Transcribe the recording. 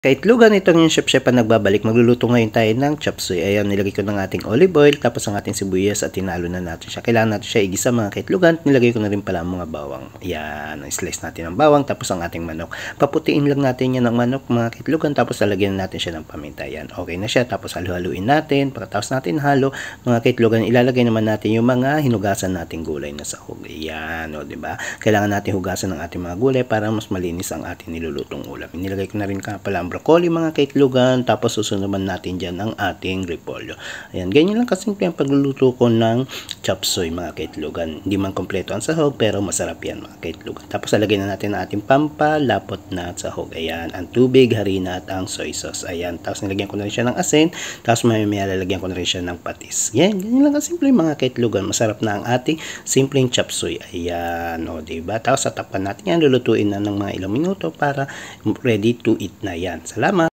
Kaitlugan, ito yung chef na nagbabalik. Magluluto ngayon tayo ng chop suey. Ayan, nilagay ko ng ating olive oil, tapos ang ating sibuyas at tinalo na natin siya. Kailangan natin siya igisa mga kaitlugan. Nilagay ko na rin pala ang mga bawang. Ayan, slice natin ang bawang, tapos ang ating manok. Paputiin lang natin yan ng manok mga kaitlugan, tapos lalagyan natin siya ng paminta. Ayan, okay na siya. Tapos halu-haluin natin. Pagkatapos natin halo, mga kaitlugan, ilalagay naman natin yung mga hinugasan nating gulay na sahog. Ayan, o diba? Kailangan natin hugasan ng ating mga gulay para mas malinis ang ating nilulutong ulam. Nilagay ko na rin pala ang broccoli mga kaitlugan, tapos susunod naman natin dyan ang ating repolyo. Ayan, ganyan lang kasimple ang pagluluto ko ng chop suey mga kaitlugan. Hindi man kompleto ang sahog, pero masarap yan mga kaitlugan. Tapos alagay na natin ang ating pampalapot na sahog. Ayan, ang tubig, harina at ang soy sauce. Ayan, tapos nilagyan ko na rin siya ng asin, tapos mamaya lalagyan ko na rin siya ng patis. Yan, ganyan lang kasimple mga kaitlugan. Masarap na ang ating simpleng chop suey. Ayan, o diba? Tapos tatakpan natin yan, lulutuin na ng mga ilang minuto para ready to eat na yan. Salamat!